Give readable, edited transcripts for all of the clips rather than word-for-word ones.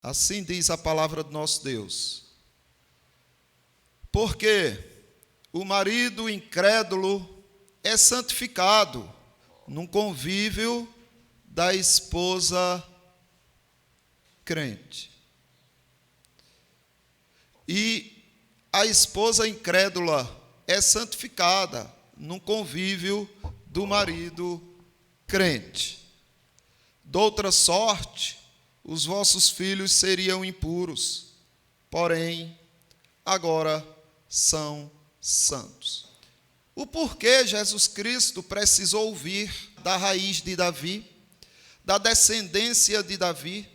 Assim diz a palavra do nosso Deus. Porque o marido incrédulo é santificado num convívio da esposa crente. E a esposa incrédula é santificada num convívio do marido crente. Doutra sorte, os vossos filhos seriam impuros, porém, agora são santos. O porquê Jesus Cristo precisou vir da raiz de Davi, da descendência de Davi?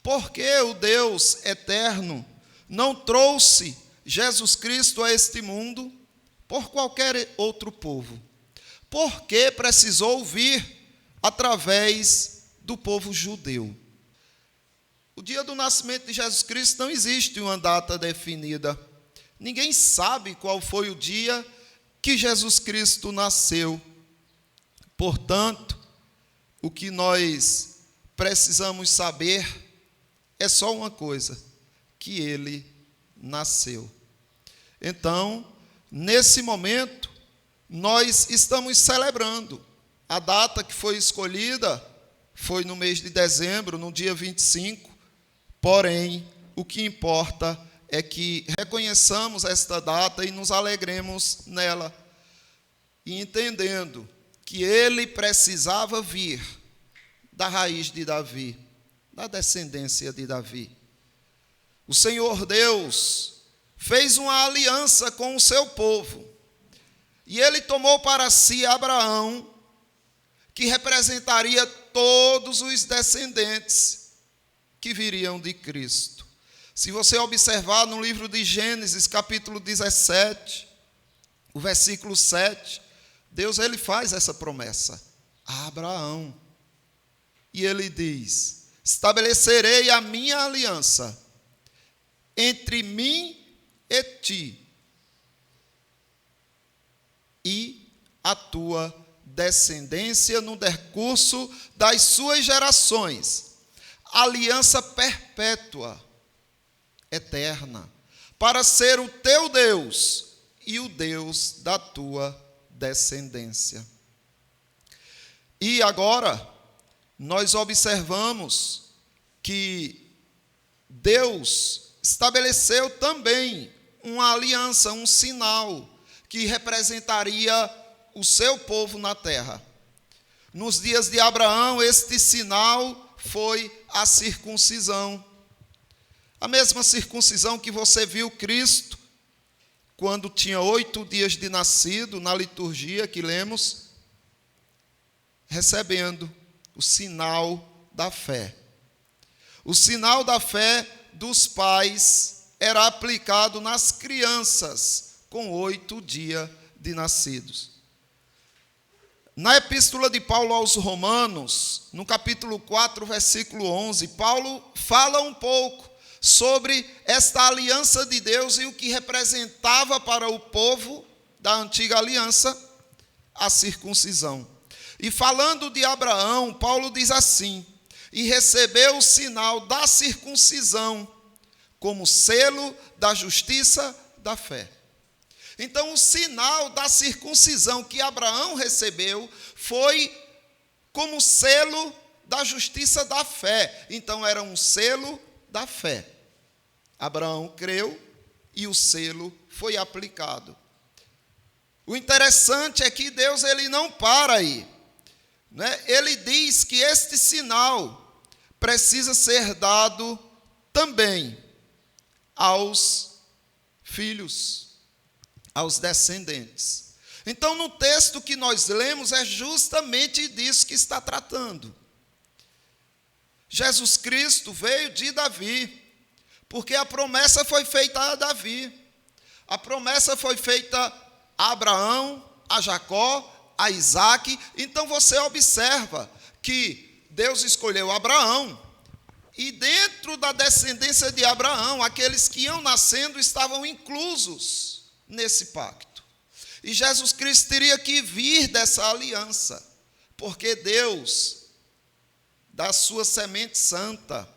Porque o Deus eterno não trouxe Jesus Cristo a este mundo por qualquer outro povo? Por que precisou vir através do povo judeu? O dia do nascimento de Jesus Cristo não existe uma data definida. Ninguém sabe qual foi o dia que Jesus Cristo nasceu. Portanto, o que nós precisamos saber é só uma coisa: que ele nasceu. Então, nesse momento, nós estamos celebrando. A data que foi escolhida foi no mês de dezembro, no dia 25. Porém, o que importa é que reconheçamos esta data e nos alegremos nela, e entendendo que ele precisava vir da raiz de Davi, da descendência de Davi. O Senhor Deus fez uma aliança com o seu povo, e ele tomou para si Abraão, que representaria todos os descendentes que viriam de Cristo. Se você observar no livro de Gênesis, capítulo 17, o versículo 7, Deus ele faz essa promessa a Abraão. E ele diz: estabelecerei a minha aliança entre mim e ti, e a tua descendência no decurso das suas gerações, aliança perpétua, eterna, para ser o teu Deus e o Deus da tua descendência. E agora, nós observamos que Deus estabeleceu também uma aliança, um sinal, que representaria o seu povo na terra. Nos dias de Abraão, este sinal foi a circuncisão. A mesma circuncisão que você viu Cristo, quando tinha 8 dias de nascido, na liturgia que lemos, recebendo o sinal da fé. O sinal da fé dos pais era aplicado nas crianças com 8 dias de nascidos. Na epístola de Paulo aos Romanos, no capítulo 4, versículo 11, Paulo fala um pouco sobre esta aliança de Deus e o que representava para o povo da antiga aliança a circuncisão. E falando de Abraão, Paulo diz assim: e recebeu o sinal da circuncisão como selo da justiça da fé. Então, o sinal da circuncisão que Abraão recebeu foi como selo da justiça da fé. Então, era um selo da fé. Abraão creu e o selo foi aplicado. O interessante é que Deus ele não para aí, né? Ele diz que este sinal precisa ser dado também aos filhos, aos descendentes. Então, no texto que nós lemos, é justamente disso que está tratando. Jesus Cristo veio de Davi, porque a promessa foi feita a Davi. A promessa foi feita a Abraão, a Jacó, a Isaac. Então, você observa que Deus escolheu Abraão, e dentro da descendência de Abraão, aqueles que iam nascendo estavam inclusos nesse pacto. E Jesus Cristo teria que vir dessa aliança, porque Deus, da sua semente santa,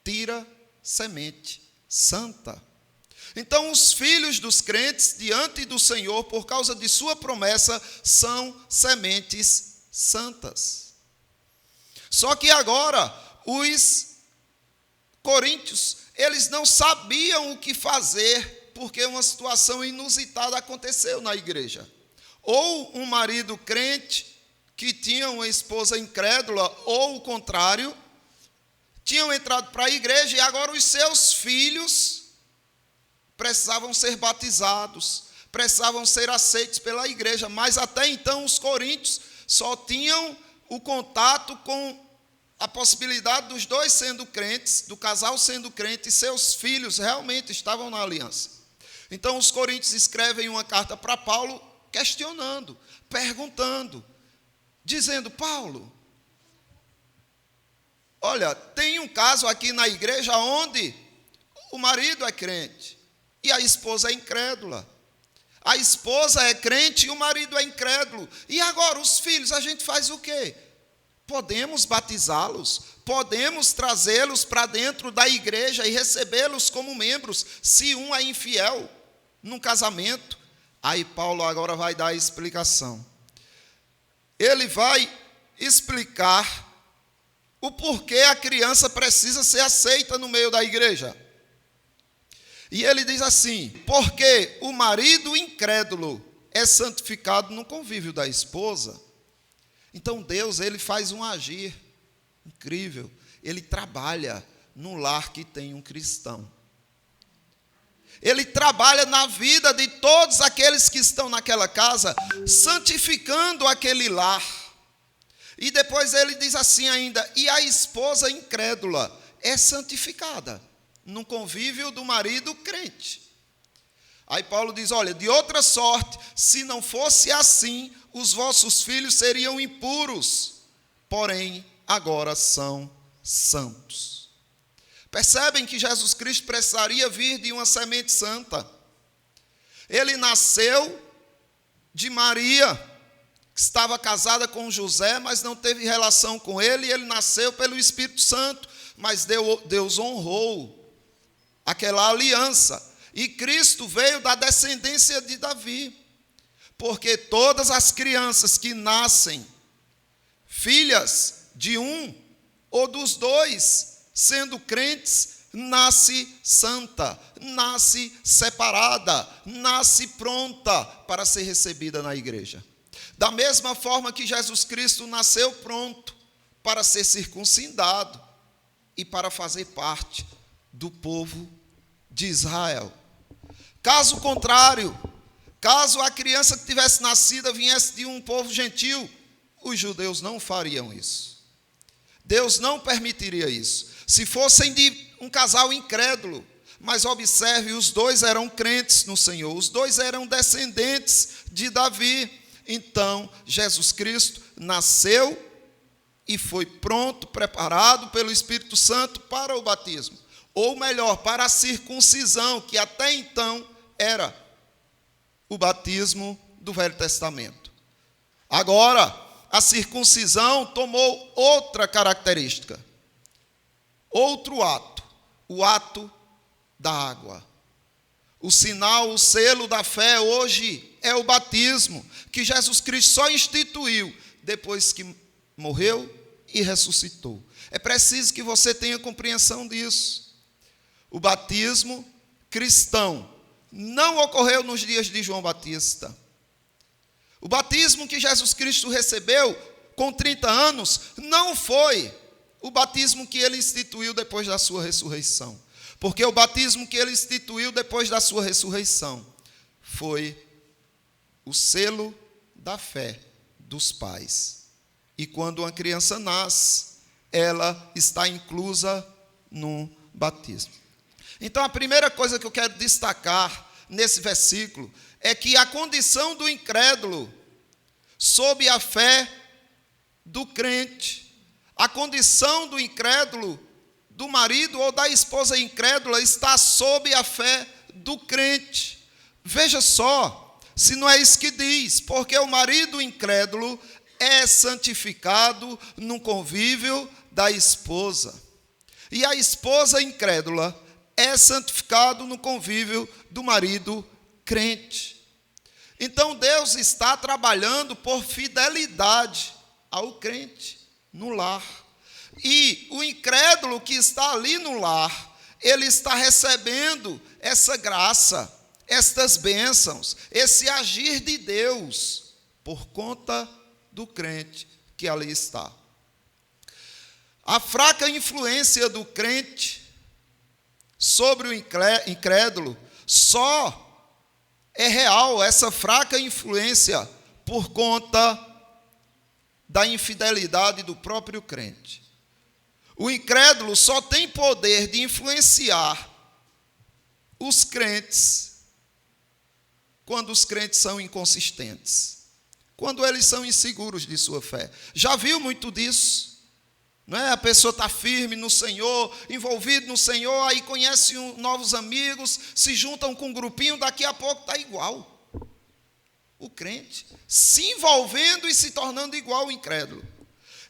tira semente santa. Então, os filhos dos crentes diante do Senhor, por causa de sua promessa, são sementes santas. Só que agora, os coríntios, eles não sabiam o que fazer, porque uma situação inusitada aconteceu na igreja. Ou um marido crente que tinha uma esposa incrédula, ou o contrário, tinham entrado para a igreja e agora os seus filhos precisavam ser batizados, precisavam ser aceitos pela igreja, mas até então os coríntios só tinham o contato com a possibilidade dos dois sendo crentes, do casal sendo crente, e seus filhos realmente estavam na aliança. Então os coríntios escrevem uma carta para Paulo, questionando, perguntando, dizendo: Paulo, olha, tem um caso aqui na igreja onde o marido é crente e a esposa é incrédula. A esposa é crente e o marido é incrédulo. E agora os filhos, a gente faz o quê? Podemos batizá-los, podemos trazê-los para dentro da igreja e recebê-los como membros, se um é infiel num casamento. Aí Paulo agora vai dar a explicação. Ele vai explicar o porquê a criança precisa ser aceita no meio da igreja. E ele diz assim: porque o marido incrédulo é santificado no convívio da esposa. Então Deus, ele faz um agir incrível. Ele trabalha no lar que tem um cristão. Ele trabalha na vida de todos aqueles que estão naquela casa, santificando aquele lar. E depois ele diz assim ainda: e a esposa incrédula é santificada no convívio do marido crente. Aí Paulo diz: olha, de outra sorte, se não fosse assim, os vossos filhos seriam impuros, porém agora são santos. Percebem que Jesus Cristo precisaria vir de uma semente santa. Ele nasceu de Maria, que estava casada com José, mas não teve relação com ele, e ele nasceu pelo Espírito Santo, mas Deus honrou aquela aliança. E Cristo veio da descendência de Davi, porque todas as crianças que nascem filhas de um ou dos dois, sendo crentes, nasce santa, nasce separada, nasce pronta para ser recebida na igreja. Da mesma forma que Jesus Cristo nasceu pronto para ser circuncidado e para fazer parte do povo de Israel. Caso contrário, caso a criança que tivesse nascido viesse de um povo gentil, os judeus não fariam isso. Deus não permitiria isso. Se fossem de um casal incrédulo, mas observe, os dois eram crentes no Senhor, os dois eram descendentes de Davi. Então, Jesus Cristo nasceu e foi pronto, preparado pelo Espírito Santo para o batismo. Ou melhor, para a circuncisão, que até então era o batismo do Velho Testamento. Agora, a circuncisão tomou outra característica, outro ato, o ato da água. O sinal, o selo da fé hoje é o batismo, que Jesus Cristo só instituiu depois que morreu e ressuscitou. É preciso que você tenha compreensão disso. O batismo cristão não ocorreu nos dias de João Batista. O batismo que Jesus Cristo recebeu com 30 anos não foi o batismo que ele instituiu depois da sua ressurreição. Porque o batismo que ele instituiu depois da sua ressurreição foi o selo da fé dos pais. E quando uma criança nasce, ela está inclusa no batismo. Então, a primeira coisa que eu quero destacar nesse versículo é que a condição do incrédulo sob a fé do crente, a condição do incrédulo, do marido ou da esposa incrédula, está sob a fé do crente. Veja só, se não é isso que diz, porque o marido incrédulo é santificado no convívio da esposa. E a esposa incrédula é santificada no convívio do marido crente. Então Deus está trabalhando por fidelidade ao crente no lar. E o incrédulo que está ali no lar, ele está recebendo essa graça, estas bênçãos, esse agir de Deus, por conta do crente que ali está. A fraca influência do crente sobre o incrédulo só é real, essa fraca influência, por conta da infidelidade do próprio crente. O incrédulo só tem poder de influenciar os crentes quando os crentes são inconsistentes, quando eles são inseguros de sua fé. Já viu muito disso? Não é? A pessoa está firme no Senhor, envolvido no Senhor, aí conhece novos amigos, se juntam com um grupinho, daqui a pouco está igual. O crente se envolvendo e se tornando igual ao incrédulo.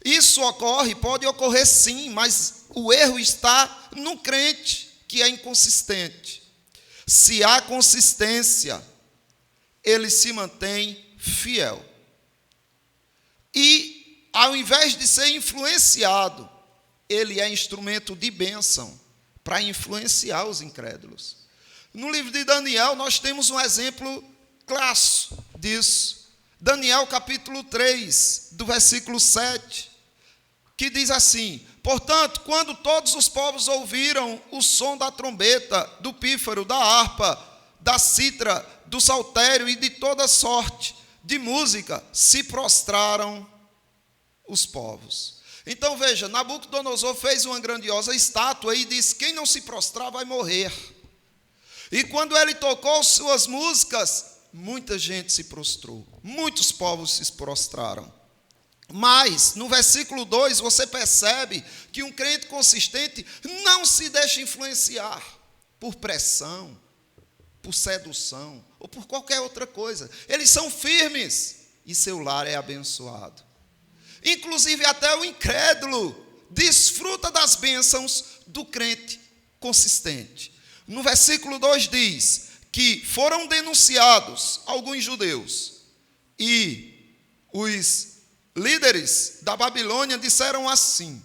Isso ocorre, pode ocorrer sim, mas o erro está no crente que é inconsistente. Se há consistência, ele se mantém fiel. E, ao invés de ser influenciado, ele é instrumento de bênção para influenciar os incrédulos. No livro de Daniel, nós temos um exemplo clássico disso. Daniel capítulo 3, do versículo 7, que diz assim: portanto, quando todos os povos ouviram o som da trombeta, do pífaro, da harpa, da cítara, do saltério e de toda sorte de música, se prostraram os povos. Então veja, Nabucodonosor fez uma grandiosa estátua e disse: quem não se prostrar vai morrer. E quando ele tocou suas músicas, muita gente se prostrou, muitos povos se prostraram. Mas, no versículo 2, você percebe que um crente consistente não se deixa influenciar por pressão, por sedução ou por qualquer outra coisa. Eles são firmes e seu lar é abençoado. Inclusive, até o incrédulo desfruta das bênçãos do crente consistente. No versículo 2 diz que foram denunciados alguns judeus e os líderes da Babilônia disseram assim: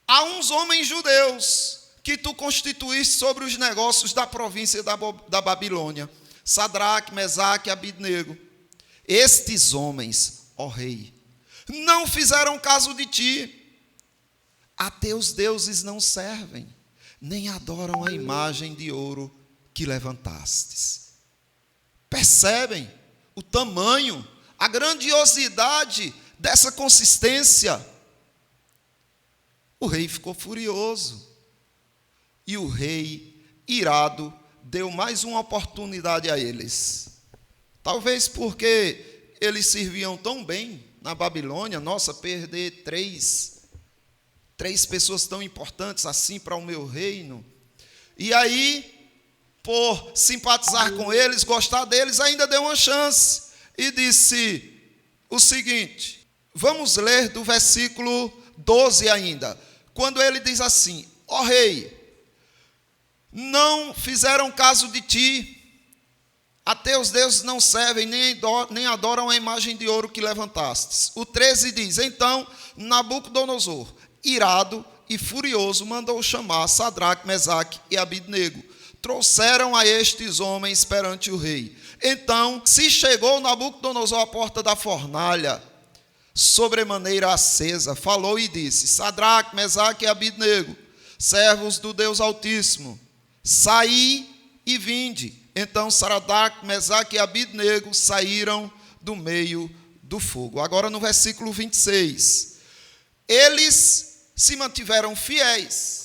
há uns homens judeus que tu constituíste sobre os negócios da província da Babilônia, Sadraque, Mesaque e Abidnego. Estes homens, ó rei, não fizeram caso de ti. A teus deuses não servem, nem adoram a imagem de ouro que levantastes. Percebem o tamanho, a grandiosidade dessa consistência? O rei ficou furioso. E o rei, irado, deu mais uma oportunidade a eles. Talvez porque eles serviam tão bem na Babilônia. Nossa, perder três pessoas tão importantes assim para o meu reino. E aí, por simpatizar com eles, gostar deles, ainda deu uma chance. E disse o seguinte, vamos ler do versículo 12 ainda. Quando ele diz assim: ó rei, não fizeram caso de ti, a teus deuses não servem, nem adoram a imagem de ouro que levantastes. O 13 diz: então Nabucodonosor, irado e furioso, mandou chamar Sadraque, Mesaque e Abidnego. Trouxeram a estes homens perante o rei. Então se chegou Nabucodonosor à porta da fornalha, sobremaneira acesa, falou e disse: Sadraque, Mesaque e Abidnego, servos do Deus Altíssimo, saí e vinde. Então Sadraque, Mesaque e Abidnego saíram do meio do fogo. Agora no versículo 26. Eles se mantiveram fiéis.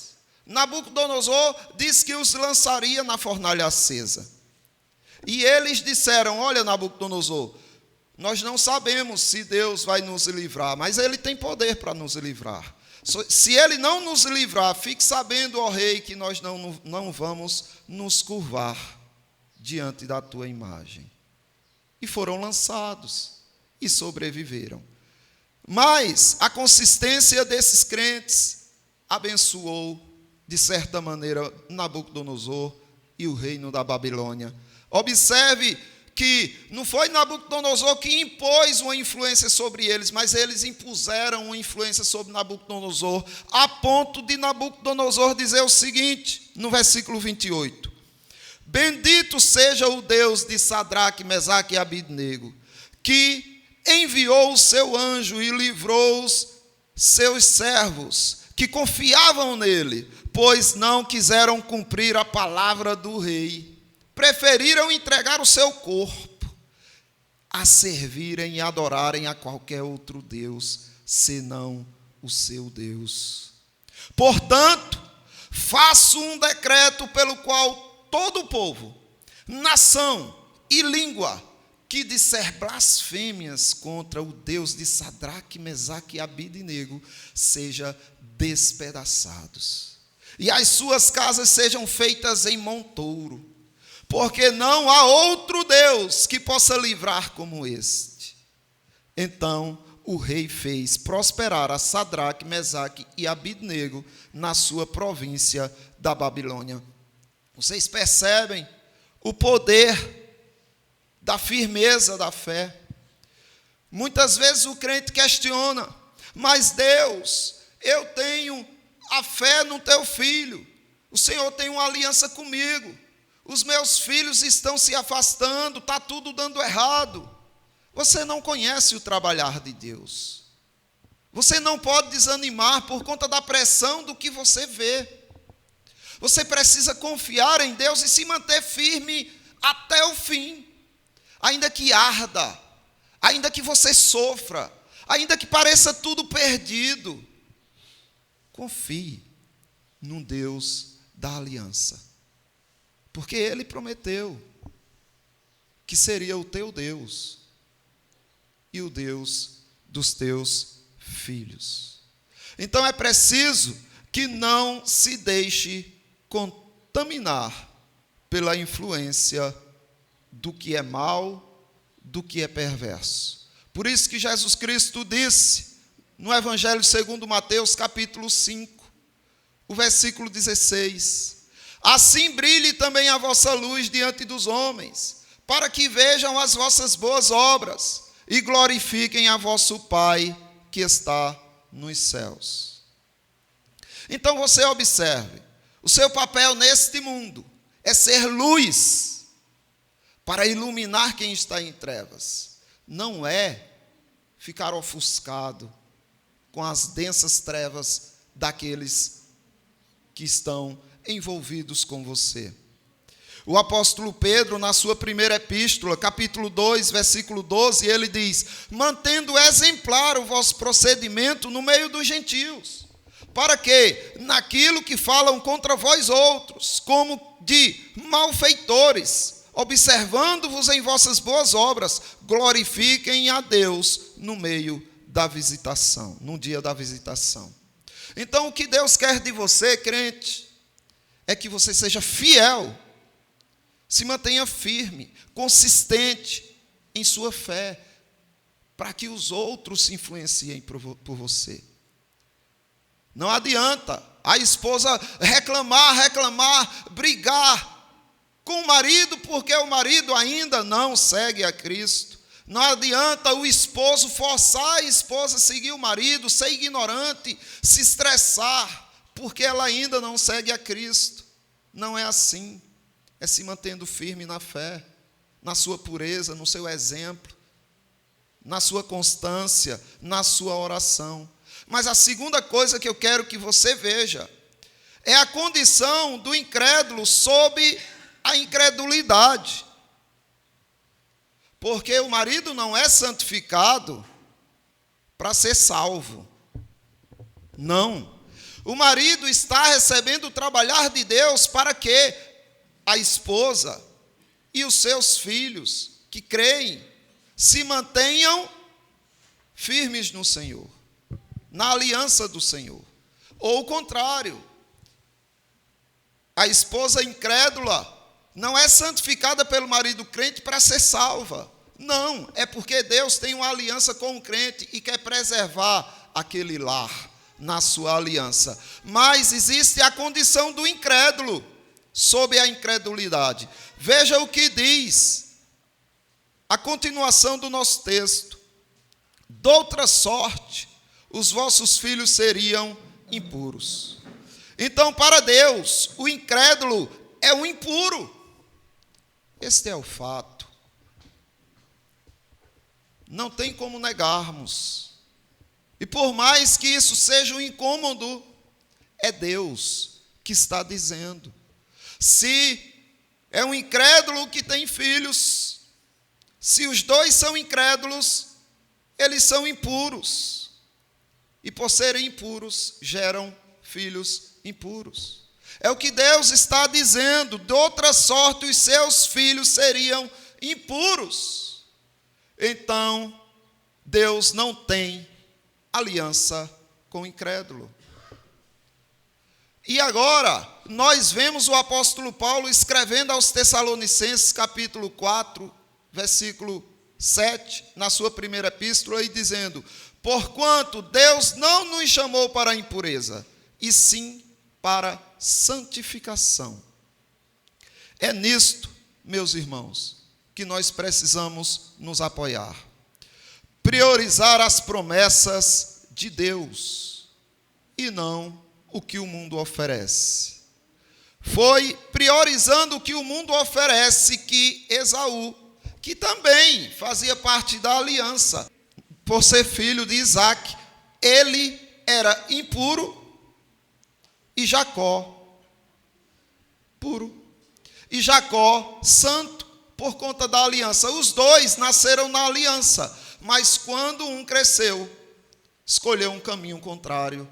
Nabucodonosor disse que os lançaria na fornalha acesa. E eles disseram: olha, Nabucodonosor, nós não sabemos se Deus vai nos livrar, mas Ele tem poder para nos livrar. Se Ele não nos livrar, fique sabendo, ó rei, que nós não vamos nos curvar diante da tua imagem. E foram lançados e sobreviveram. Mas a consistência desses crentes abençoou de certa maneira, Nabucodonosor e o reino da Babilônia. Observe que não foi Nabucodonosor que impôs uma influência sobre eles, mas eles impuseram uma influência sobre Nabucodonosor, a ponto de Nabucodonosor dizer o seguinte, no versículo 28. Bendito seja o Deus de Sadraque, Mesaque e Abidnego, que enviou o seu anjo e livrou os seus servos, que confiavam nele, pois não quiseram cumprir a palavra do rei. Preferiram entregar o seu corpo a servirem e adorarem a qualquer outro Deus, senão o seu Deus. Portanto, faço um decreto pelo qual todo o povo, nação e língua que disser blasfêmias contra o Deus de Sadraque, Mesaque e Abidnego seja despedaçados, e as suas casas sejam feitas em montouro, porque não há outro Deus que possa livrar como este. Então o rei fez prosperar a Sadraque, Mesaque e Abidnego na sua província da Babilônia. Vocês percebem o poder da firmeza da fé? Muitas vezes o crente questiona, mas Deus, eu tenho a fé no teu filho, o Senhor tem uma aliança comigo, os meus filhos estão se afastando, está tudo dando errado. Você não conhece o trabalhar de Deus. Você não pode desanimar por conta da pressão do que você vê. Você precisa confiar em Deus e se manter firme até o fim. Ainda que arda, ainda que você sofra, ainda que pareça tudo perdido. Confie no Deus da aliança. Porque Ele prometeu que seria o teu Deus e o Deus dos teus filhos. Então é preciso que não se deixe contaminar pela influência do que é mal, do que é perverso. Por isso que Jesus Cristo disse no Evangelho segundo Mateus, capítulo 5, o versículo 16: assim brilhe também a vossa luz diante dos homens, para que vejam as vossas boas obras e glorifiquem a vosso Pai que está nos céus. Então você observe, o seu papel neste mundo é ser luz para iluminar quem está em trevas. Não é ficar ofuscado com as densas trevas daqueles que estão envolvidos com você. O apóstolo Pedro, na sua primeira epístola, capítulo 2, versículo 12, ele diz: mantendo exemplar o vosso procedimento no meio dos gentios, para que, naquilo que falam contra vós outros, como de malfeitores, observando-vos em vossas boas obras, glorifiquem a Deus no meio da visitação, no dia da visitação. Então, o que Deus quer de você, crente, é que você seja fiel, se mantenha firme, consistente em sua fé, para que os outros se influenciem por você. Não adianta a esposa reclamar, brigar com o marido, porque o marido ainda não segue a Cristo. Não adianta o esposo forçar a esposa a seguir o marido, ser ignorante, se estressar, porque ela ainda não segue a Cristo. Não é assim. É se mantendo firme na fé, na sua pureza, no seu exemplo, na sua constância, na sua oração. Mas a segunda coisa que eu quero que você veja é a condição do incrédulo sob a incredulidade. Porque o marido não é santificado para ser salvo. Não. O marido está recebendo o trabalhar de Deus para que a esposa e os seus filhos que creem se mantenham firmes no Senhor, na aliança do Senhor. Ou o contrário, a esposa incrédula não é santificada pelo marido crente para ser salva. Não, é porque Deus tem uma aliança com o crente e quer preservar aquele lar, na sua aliança. Mas existe a condição do incrédulo, sob a incredulidade. Veja o que diz a continuação do nosso texto. Doutra sorte, os vossos filhos seriam impuros. Então, para Deus, o incrédulo é o impuro. Este é o fato. Não tem como negarmos. E por mais que isso seja um incômodo, é Deus que está dizendo. Se é um incrédulo que tem filhos, se os dois são incrédulos, eles são impuros. E por serem impuros, geram filhos impuros. É o que Deus está dizendo. De outra sorte, os seus filhos seriam impuros. Então, Deus não tem aliança com o incrédulo. E agora, nós vemos o apóstolo Paulo escrevendo aos Tessalonicenses, capítulo 4, versículo 7, na sua primeira epístola, e dizendo: porquanto Deus não nos chamou para a impureza, e sim para santificação. É nisto, meus irmãos, que nós precisamos nos apoiar. Priorizar as promessas de Deus e não o que o mundo oferece. Foi priorizando o que o mundo oferece que Esaú, que também fazia parte da aliança, por ser filho de Isaque, ele era impuro e Jacó puro. E Jacó santo por conta da aliança. Os dois nasceram na aliança, mas quando um cresceu, escolheu um caminho contrário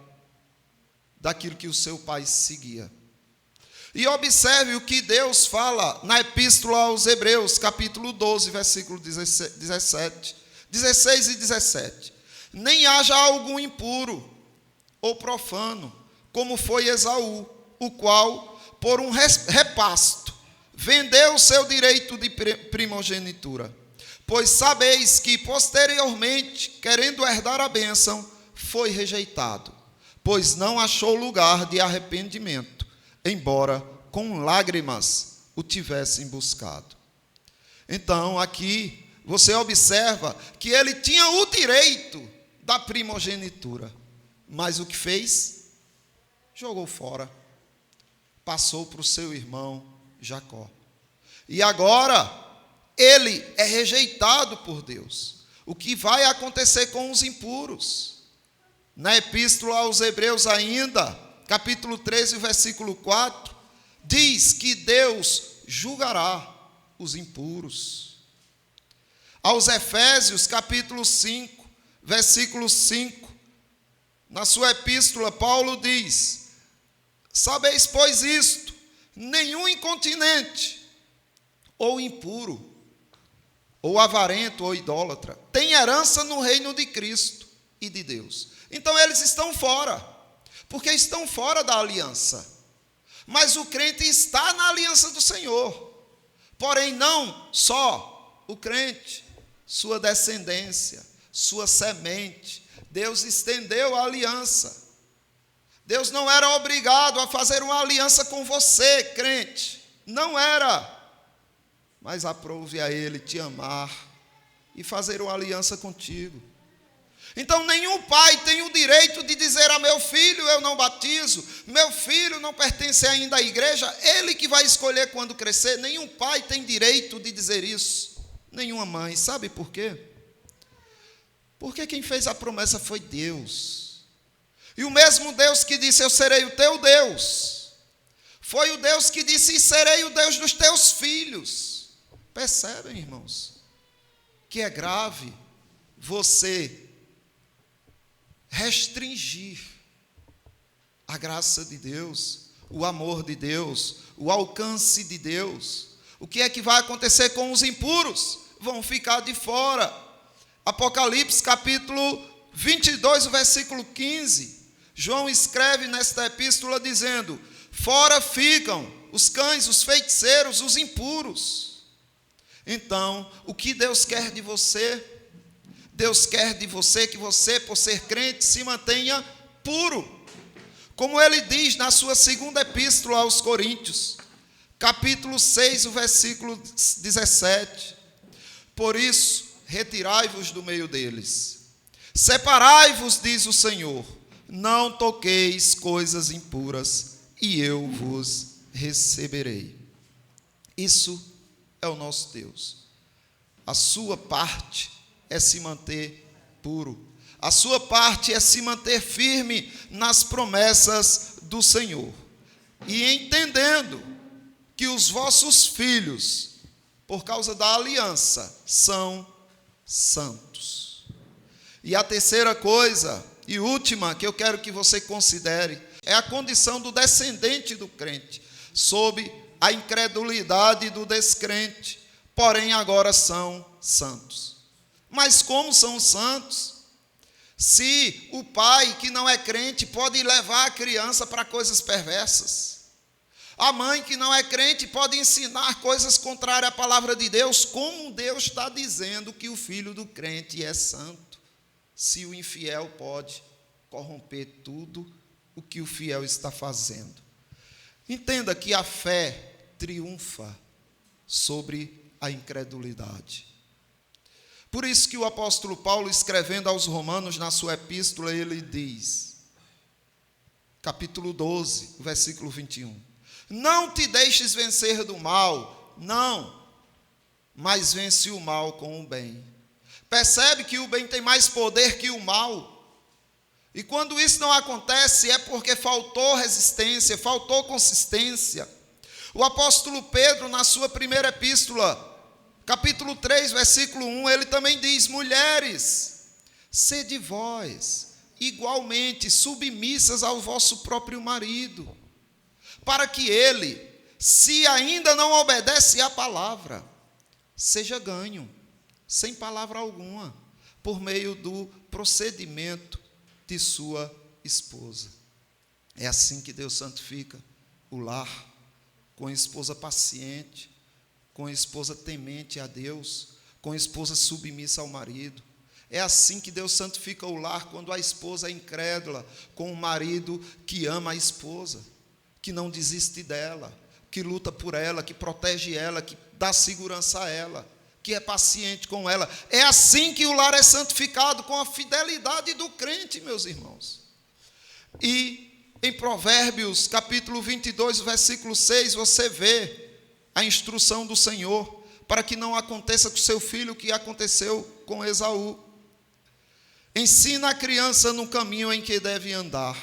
daquilo que o seu pai seguia. E observe o que Deus fala na epístola aos Hebreus, capítulo 12, versículo 16 e 17. Nem haja algum impuro ou profano, como foi Esaú, o qual, por um repasto, vendeu o seu direito de primogenitura. Pois sabeis que, posteriormente, querendo herdar a bênção, foi rejeitado, pois não achou lugar de arrependimento, embora com lágrimas o tivessem buscado. Então, aqui, você observa que ele tinha o direito da primogenitura, mas o que fez? Jogou fora, passou para o seu irmão Jacó. E agora, ele é rejeitado por Deus. O que vai acontecer com os impuros? Na epístola aos Hebreus ainda, capítulo 13, versículo 4, diz que Deus julgará os impuros. Aos Efésios, capítulo 5, versículo 5, na sua epístola, Paulo diz: sabeis, pois, isto, nenhum incontinente, ou impuro, ou avarento, ou idólatra, tem herança no reino de Cristo e de Deus. Então eles estão fora, porque estão fora da aliança. Mas o crente está na aliança do Senhor. Porém, não só o crente, sua descendência, sua semente. Deus estendeu a aliança. Deus não era obrigado a fazer uma aliança com você, crente. Não era. Mas aprove a Ele te amar e fazer uma aliança contigo. Então, nenhum pai tem o direito de dizer a meu filho: eu não batizo, meu filho não pertence ainda à igreja, ele que vai escolher quando crescer. Nenhum pai tem direito de dizer isso, nenhuma mãe. Sabe por quê? Porque quem fez a promessa foi Deus. E o mesmo Deus que disse: eu serei o teu Deus, foi o Deus que disse: e serei o Deus dos teus filhos. Percebem, irmãos, que é grave você restringir a graça de Deus, o amor de Deus, o alcance de Deus. O que é que vai acontecer com os impuros? Vão ficar de fora. Apocalipse, capítulo 22, versículo 15. João escreve nesta epístola dizendo: fora ficam os cães, os feiticeiros, os impuros. Então, o que Deus quer de você? Deus quer de você que você, por ser crente, se mantenha puro. Como ele diz na sua segunda epístola aos Coríntios, capítulo 6, o versículo 17. Por isso, retirai-vos do meio deles. Separai-vos, diz o Senhor, não toqueis coisas impuras, e eu vos receberei. Isso é o nosso Deus. A sua parte é se manter puro. A sua parte é se manter firme nas promessas do Senhor. E entendendo que os vossos filhos, por causa da aliança, são santos. E a terceira coisa, e última, que eu quero que você considere, é a condição do descendente do crente, sob a incredulidade do descrente, porém agora são santos. Mas como são santos? Se o pai que não é crente pode levar a criança para coisas perversas, a mãe que não é crente pode ensinar coisas contrárias à palavra de Deus, como Deus está dizendo que o filho do crente é santo, se o infiel pode corromper tudo o que o fiel está fazendo? Entenda que a fé triunfa sobre a incredulidade. Por isso que o apóstolo Paulo, escrevendo aos Romanos na sua epístola, ele diz, capítulo 12, versículo 21, não te deixes vencer do mal, não, mas vence o mal com o bem. Percebe que o bem tem mais poder que o mal. E quando isso não acontece, é porque faltou resistência, faltou consistência. O apóstolo Pedro, na sua primeira epístola, capítulo 3, versículo 1, ele também diz, mulheres, sede vós igualmente submissas ao vosso próprio marido, para que ele, se ainda não obedece à palavra, seja ganho, sem palavra alguma, por meio do procedimento de sua esposa. É assim que Deus santifica o lar, com a esposa paciente, com a esposa temente a Deus, com a esposa submissa ao marido. É assim que Deus santifica o lar, quando a esposa é incrédula, com o marido que ama a esposa, que não desiste dela, que luta por ela, que protege ela, que dá segurança a ela, que é paciente com ela. É assim que o lar é santificado, com a fidelidade do crente, meus irmãos. E em Provérbios, capítulo 22, versículo 6, você vê a instrução do Senhor, para que não aconteça com seu filho o que aconteceu com Esaú. Ensina a criança no caminho em que deve andar,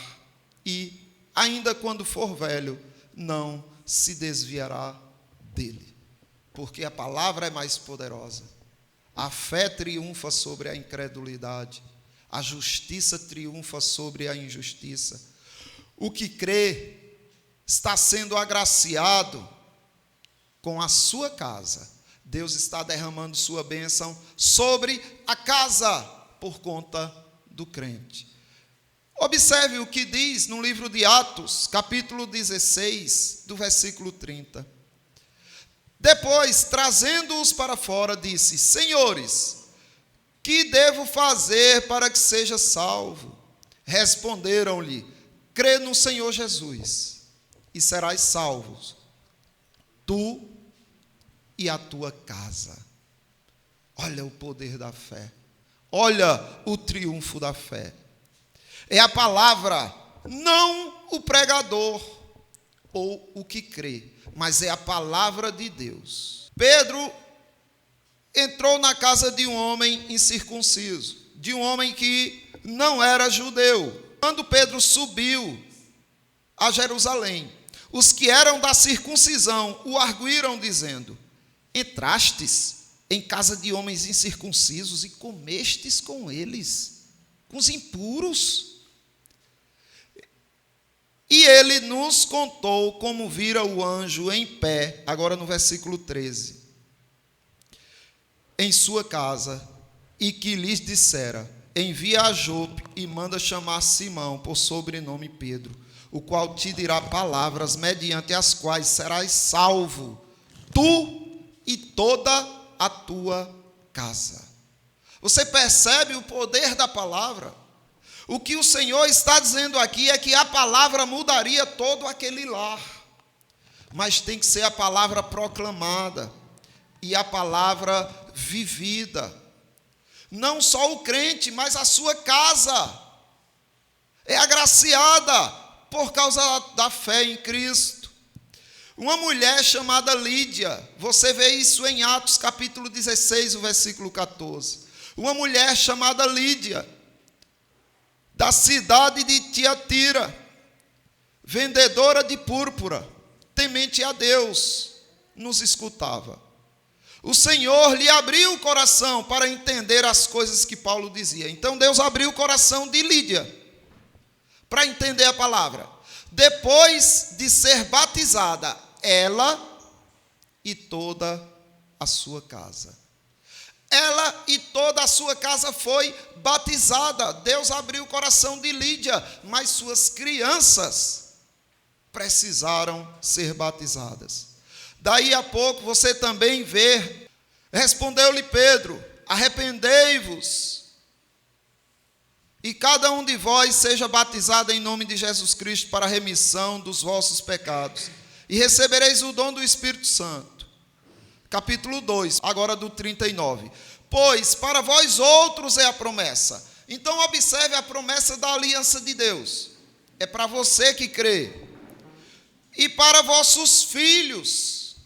e, ainda quando for velho, não se desviará dele. Porque a palavra é mais poderosa. A fé triunfa sobre a incredulidade. A justiça triunfa sobre a injustiça. O que crê está sendo agraciado com a sua casa. Deus está derramando sua bênção sobre a casa por conta do crente. Observe o que diz no livro de Atos, capítulo 16, do versículo 30. Depois, trazendo-os para fora, disse, senhores, que devo fazer para que seja salvo? Responderam-lhe, crê no Senhor Jesus, e serás salvo, tu e a tua casa. Olha o poder da fé. Olha o triunfo da fé. É a palavra, não o pregador ou o que crê, mas é a palavra de Deus. Pedro entrou na casa de um homem incircunciso, de um homem que não era judeu. Quando Pedro subiu a Jerusalém, os que eram da circuncisão o arguíram, dizendo, entrastes em casa de homens incircuncisos e comestes com eles, com os impuros. E ele nos contou como vira o anjo em pé, agora no versículo 13, em sua casa, e que lhes dissera, envia a Jope e manda chamar Simão, por sobrenome Pedro, o qual te dirá palavras mediante as quais serás salvo, tu e toda a tua casa. Você percebe o poder da palavra? O que o Senhor está dizendo aqui é que a palavra mudaria todo aquele lar, mas tem que ser a palavra proclamada e a palavra vivida. Não só o crente, mas a sua casa é agraciada por causa da fé em Cristo. Uma mulher chamada Lídia, você vê isso em Atos capítulo 16, o versículo 14. Uma mulher chamada Lídia, da cidade de Tiatira, vendedora de púrpura, temente a Deus, nos escutava. O Senhor lhe abriu o coração para entender as coisas que Paulo dizia. Então Deus abriu o coração de Lídia para entender a palavra. Depois de ser batizada, ela e toda a sua casa. Ela e toda a sua casa foi batizada. Deus abriu o coração de Lídia, mas suas crianças precisaram ser batizadas. Daí a pouco você também vê, respondeu-lhe Pedro: arrependei-vos, e cada um de vós seja batizado em nome de Jesus Cristo para a remissão dos vossos pecados, e recebereis o dom do Espírito Santo. Capítulo 2, agora do 39. Pois para vós outros é a promessa. Então observe a promessa da aliança de Deus. É para você que crê. E para vossos filhos.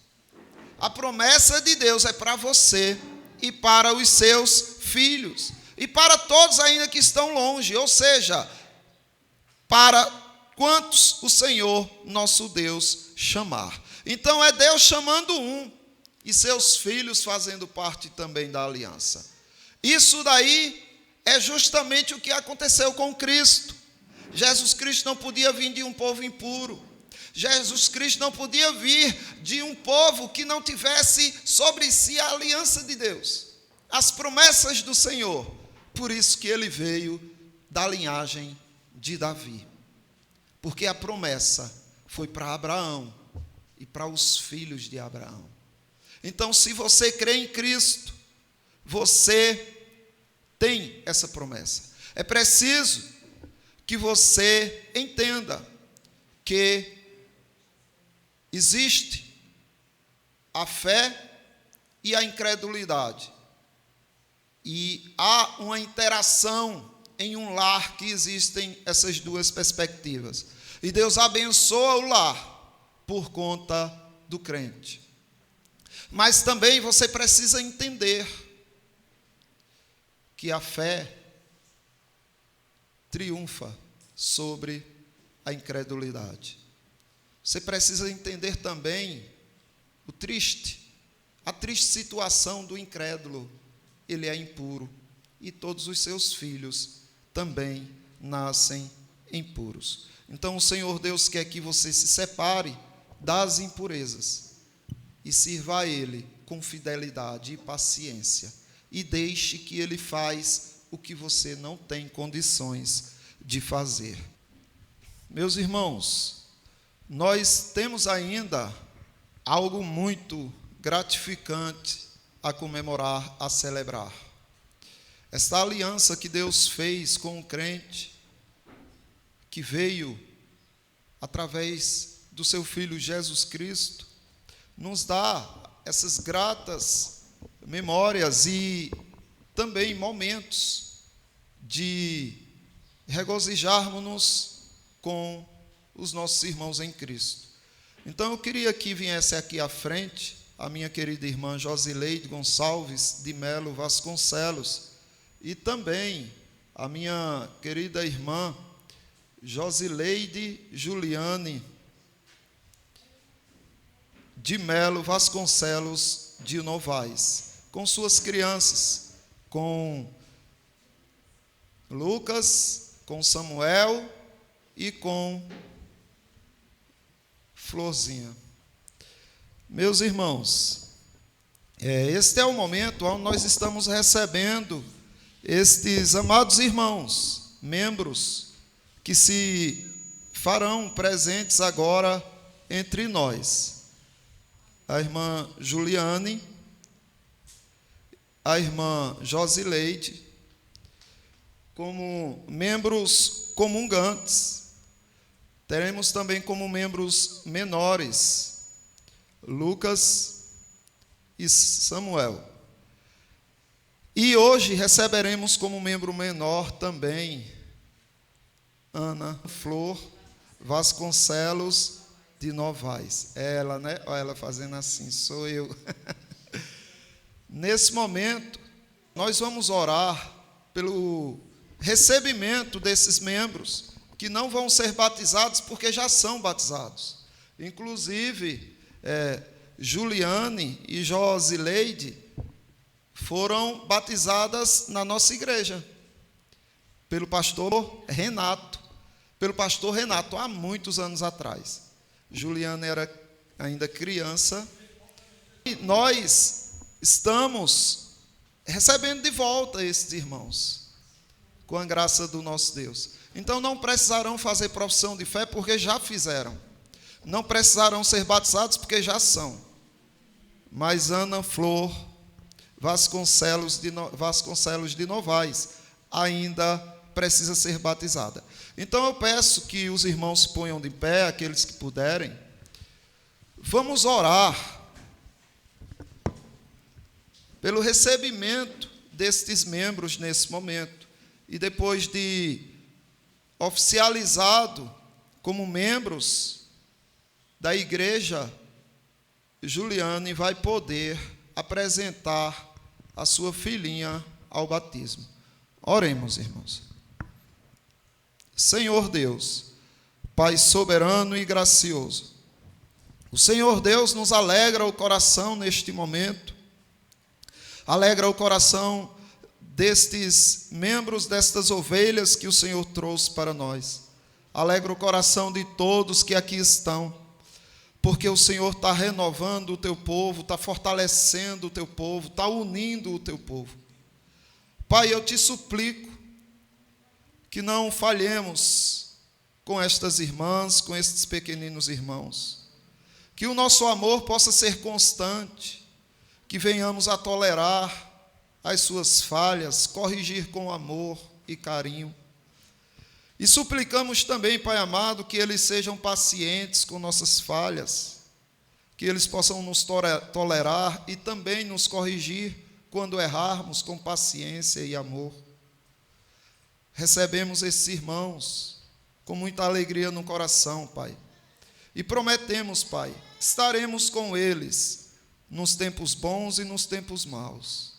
A promessa de Deus é para você e para os seus filhos. E para todos ainda que estão longe, ou seja, para quantos o Senhor nosso Deus chamar. Então é Deus chamando um e seus filhos fazendo parte também da aliança. Isso daí é justamente o que aconteceu com Cristo. Jesus Cristo não podia vir de um povo impuro. Jesus Cristo não podia vir de um povo que não tivesse sobre si a aliança de Deus, as promessas do Senhor. Por isso que ele veio da linhagem de Davi, porque a promessa foi para Abraão e para os filhos de Abraão. Então, se você crê em Cristo, você tem essa promessa. É preciso que você entenda que existe a fé e a incredulidade. E há uma interação em um lar que existem essas duas perspectivas. E Deus abençoa o lar por conta do crente. Mas também você precisa entender que a fé triunfa sobre a incredulidade. Você precisa entender também a triste situação do incrédulo. Ele é impuro e todos os seus filhos também nascem impuros. Então o Senhor Deus quer que você se separe das impurezas e sirva a Ele com fidelidade e paciência, e deixe que Ele faz o que você não tem condições de fazer. Meus irmãos, nós temos ainda algo muito gratificante a comemorar, a celebrar. Esta aliança que Deus fez com o crente, que veio através do seu Filho Jesus Cristo, nos dá essas gratas memórias e também momentos de regozijarmos-nos com os nossos irmãos em Cristo. Então eu queria que viesse aqui à frente a minha querida irmã Josileide Gonçalves de Melo Vasconcelos e também a minha querida irmã Josileide Juliane de Melo Vasconcelos de Novaes, com suas crianças, com Lucas, com Samuel e com Florzinha. Meus irmãos, este é o momento onde nós estamos recebendo estes amados irmãos, membros, que se farão presentes agora entre nós. A irmã Juliane, a irmã Josileide como membros comungantes. Teremos também como membros menores Lucas e Samuel. E hoje receberemos como membro menor também Ana Flor Vasconcelos de Novaes. Ela, né? Olha ela fazendo assim, sou eu. Nesse momento, nós vamos orar pelo recebimento desses membros que não vão ser batizados porque já são batizados. Inclusive, Juliane e Josileide foram batizadas na nossa igreja pelo pastor Renato. Há muitos anos atrás. Juliane era ainda criança e nós estamos recebendo de volta esses irmãos, com a graça do nosso Deus. Então não precisarão fazer profissão de fé porque já fizeram. Não precisarão ser batizados porque já são. Mas Ana Flor Vasconcelos de Novaes ainda precisa ser batizada. Então eu peço que os irmãos se ponham de pé, aqueles que puderem. Vamos orar pelo recebimento destes membros nesse momento. E depois de oficializado como membros da igreja, Juliane vai poder apresentar a sua filhinha ao batismo. Oremos, irmãos. Senhor Deus, Pai soberano e gracioso, o Senhor Deus nos alegra o coração neste momento, alegra o coração destes membros, destas ovelhas que o Senhor trouxe para nós, alegra o coração de todos que aqui estão, porque o Senhor está renovando o teu povo, está fortalecendo o teu povo, está unindo o teu povo. Pai, eu te suplico que não falhemos com estas irmãs, com estes pequeninos irmãos, que o nosso amor possa ser constante, que venhamos a tolerar as suas falhas, corrigir com amor e carinho. E suplicamos também, Pai amado, que eles sejam pacientes com nossas falhas, que eles possam nos tolerar e também nos corrigir quando errarmos com paciência e amor. Recebemos esses irmãos com muita alegria no coração, Pai. E prometemos, Pai, estaremos com eles nos tempos bons e nos tempos maus.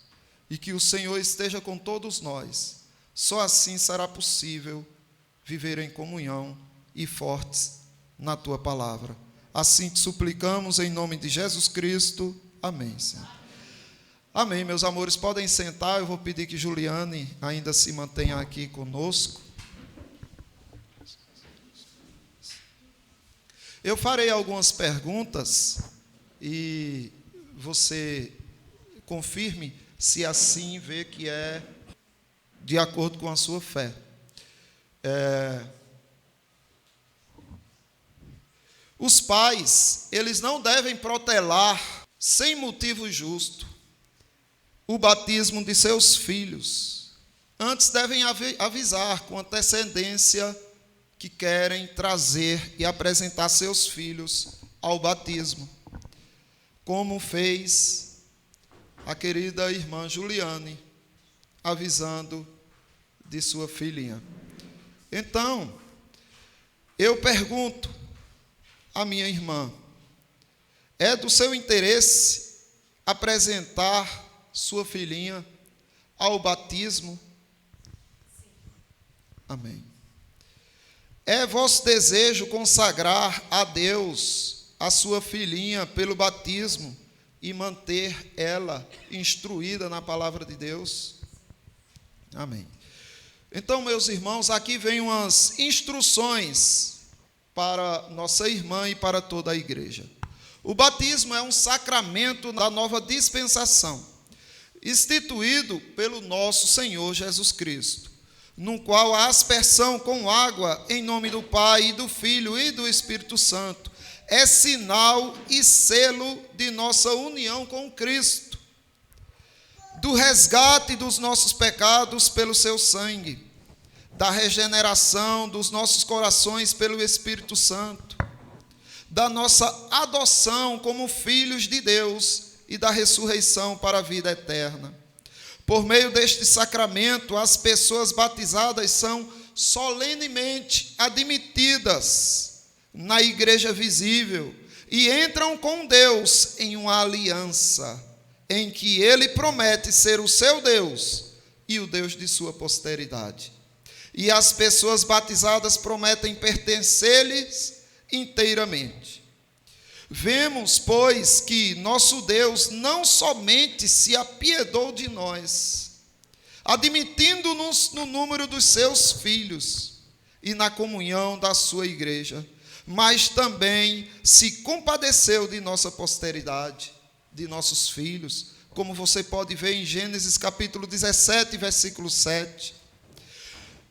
E que o Senhor esteja com todos nós. Só assim será possível viver em comunhão e fortes na Tua palavra. Assim te suplicamos em nome de Jesus Cristo. Amém, Senhor. Amém, meus amores, podem sentar. Eu vou pedir que Juliane ainda se mantenha aqui conosco. Eu farei algumas perguntas e você confirme se assim vê que é de acordo com a sua fé. Os pais, eles não devem protelar sem motivo justo o batismo de seus filhos. Antes devem avisar com antecedência que querem trazer e apresentar seus filhos ao batismo, como fez a querida irmã Juliane, avisando de sua filhinha. Então, eu pergunto à minha irmã, é do seu interesse apresentar sua filhinha ao batismo? Amém. É vosso desejo consagrar a Deus a sua filhinha pelo batismo e manter ela instruída na palavra de Deus? Amém. Então, meus irmãos, aqui vem umas instruções para nossa irmã e para toda a igreja. O batismo é um sacramento da nova dispensação, instituído pelo nosso Senhor Jesus Cristo, no qual a aspersão com água em nome do Pai, e do Filho e do Espírito Santo é sinal e selo de nossa união com Cristo, do resgate dos nossos pecados pelo seu sangue da regeneração dos nossos corações pelo Espírito Santo, da nossa adoção como filhos de Deus e da ressurreição para a vida eterna. Por meio deste sacramento, as pessoas batizadas são solenemente admitidas na igreja visível e entram com Deus em uma aliança, em que Ele promete ser o seu Deus e o Deus de sua posteridade. E as pessoas batizadas prometem pertencer-lhes inteiramente. Vemos, pois, que nosso Deus não somente se apiedou de nós, admitindo-nos no número dos seus filhos e na comunhão da sua igreja, mas também se compadeceu de nossa posteridade, de nossos filhos, como você pode ver em Gênesis capítulo 17, versículo 7.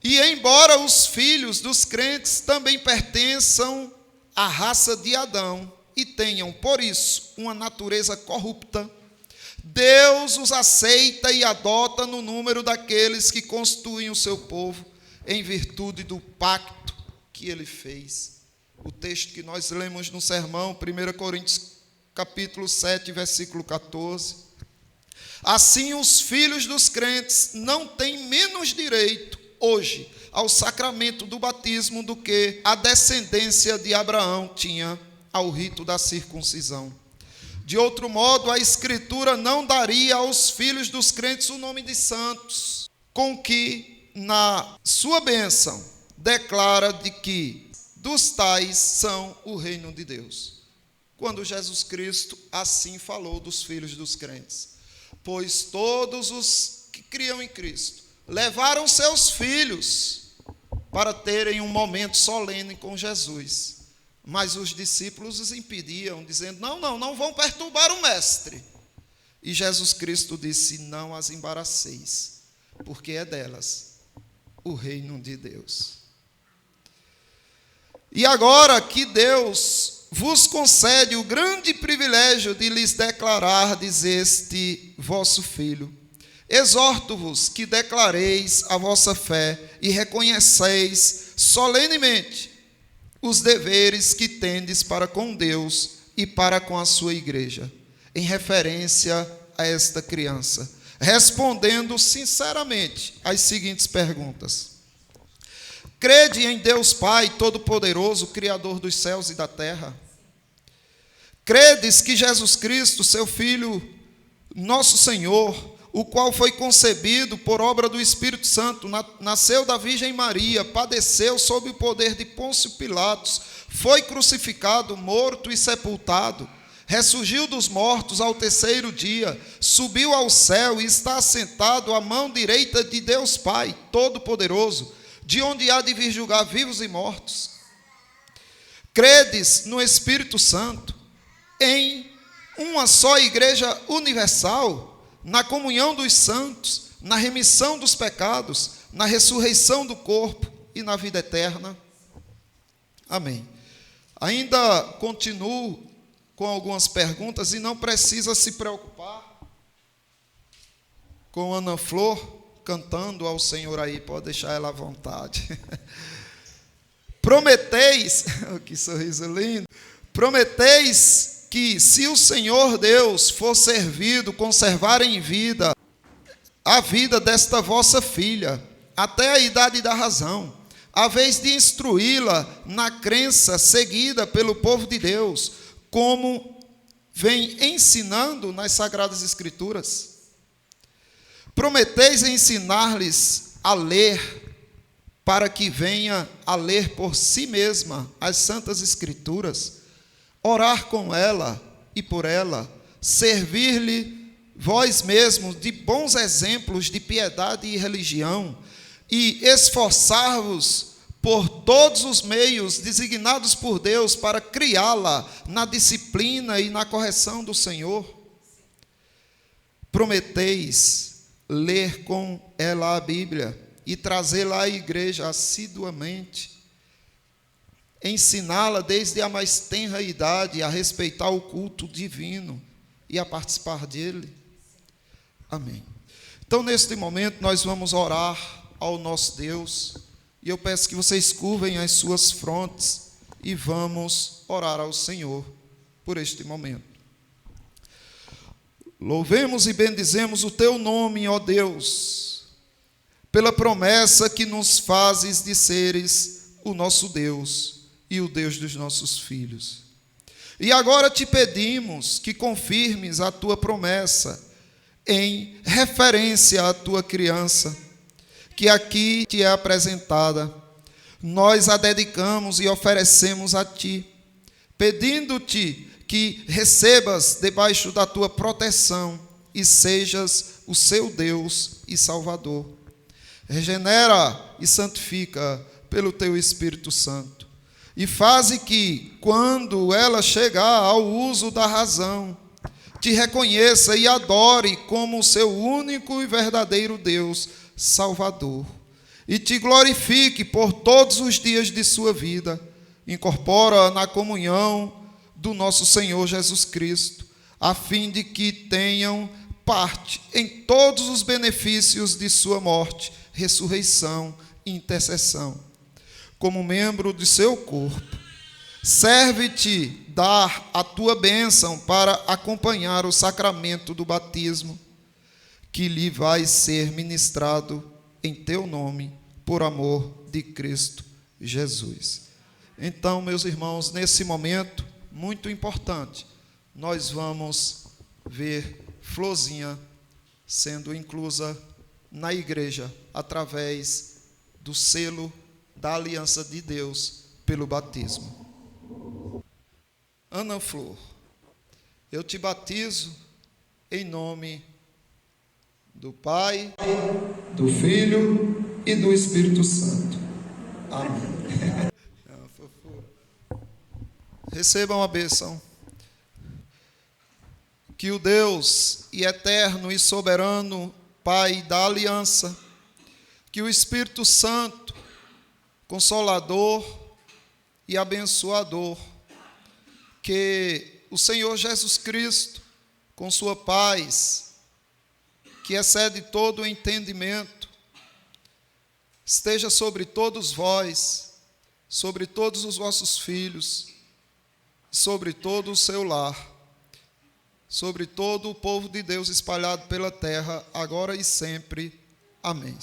E embora os filhos dos crentes também pertençam à raça de Adão e tenham, por isso, uma natureza corrupta, Deus os aceita e adota no número daqueles que constituem o seu povo, em virtude do pacto que ele fez. O texto que nós lemos no sermão, 1 Coríntios capítulo 7, versículo 14. Assim, os filhos dos crentes não têm menos direito hoje ao sacramento do batismo do que a descendência de Abraão tinha ao rito da circuncisão. De outro modo, a Escritura não daria aos filhos dos crentes o nome de santos, com que, na sua bênção, declara de que dos tais são o reino de Deus. Quando Jesus Cristo assim falou dos filhos dos crentes. Pois todos os que criam em Cristo levaram seus filhos para terem um momento solene com Jesus. Mas os discípulos os impediam, dizendo, não vão perturbar o mestre. E Jesus Cristo disse, não as embaraceis, porque é delas o reino de Deus. E agora que Deus vos concede o grande privilégio de lhes declarardes este vosso filho, exorto-vos que declareis a vossa fé e reconheceis solenemente os deveres que tendes para com Deus e para com a sua igreja, em referência a esta criança, respondendo sinceramente às seguintes perguntas. Crede em Deus Pai Todo-Poderoso, Criador dos céus e da terra? Credes que Jesus Cristo, seu Filho, nosso Senhor, o qual foi concebido por obra do Espírito Santo, nasceu da Virgem Maria, padeceu sob o poder de Pôncio Pilatos, foi crucificado, morto e sepultado, ressurgiu dos mortos ao terceiro dia, subiu ao céu e está assentado à mão direita de Deus Pai Todo-Poderoso, de onde há de vir julgar vivos e mortos. Credes no Espírito Santo, em uma só igreja universal, na comunhão dos santos, na remissão dos pecados, na ressurreição do corpo e na vida eterna. Amém. Ainda continuo com algumas perguntas e não precisa se preocupar com Ana Flor cantando ao Senhor aí, pode deixar ela à vontade. Prometeis, que sorriso lindo, prometeis que se o Senhor Deus for servido, conservar em vida a vida desta vossa filha, até a idade da razão, a vez de instruí-la na crença seguida pelo povo de Deus, como vem ensinando nas Sagradas Escrituras. Prometeis ensinar-lhes a ler, para que venha a ler por si mesma as Santas Escrituras, orar com ela e por ela, servir-lhe vós mesmos de bons exemplos de piedade e religião, e esforçar-vos por todos os meios designados por Deus para criá-la na disciplina e na correção do Senhor. Prometeis ler com ela a Bíblia e trazê-la à igreja assiduamente, ensiná-la desde a mais tenra idade a respeitar o culto divino e a participar dele. Amém. Então, neste momento, nós vamos orar ao nosso Deus, E eu peço que vocês curvem as suas frontes e vamos orar ao Senhor por este momento. Louvemos e bendizemos o teu nome, ó Deus, pela promessa que nos fazes de seres o nosso Deus e o Deus dos nossos filhos. E agora te pedimos que confirmes a tua promessa em referência à tua criança, que aqui te é apresentada. Nós a dedicamos e oferecemos a ti, pedindo-te que recebas debaixo da tua proteção e sejas o seu Deus e Salvador. Regenera e santifica pelo teu Espírito Santo. E faze que, quando ela chegar ao uso da razão, te reconheça e adore como o seu único e verdadeiro Deus, Salvador. E te glorifique por todos os dias de sua vida. Incorpora na comunhão do nosso Senhor Jesus Cristo, a fim de que tenham parte em todos os benefícios de sua morte, ressurreição e intercessão. Como membro de seu corpo, serve-te dar a tua bênção para acompanhar o sacramento do batismo, que lhe vai ser ministrado em teu nome, por amor de Cristo Jesus. Então, meus irmãos, nesse momento muito importante, nós vamos ver Florzinha sendo inclusa na igreja através do selo da aliança de Deus pelo batismo. Ana Flor, eu te batizo em nome do Pai, do Filho e do Espírito Santo. Amém. Recebam a bênção. Que o Deus e eterno e soberano Pai da aliança, que o Espírito Santo, consolador e abençoador, que o Senhor Jesus Cristo, com sua paz, que excede todo o entendimento, esteja sobre todos vós, sobre todos os vossos filhos, sobre todo o seu lar, sobre todo o povo de Deus espalhado pela terra, agora e sempre. Amém.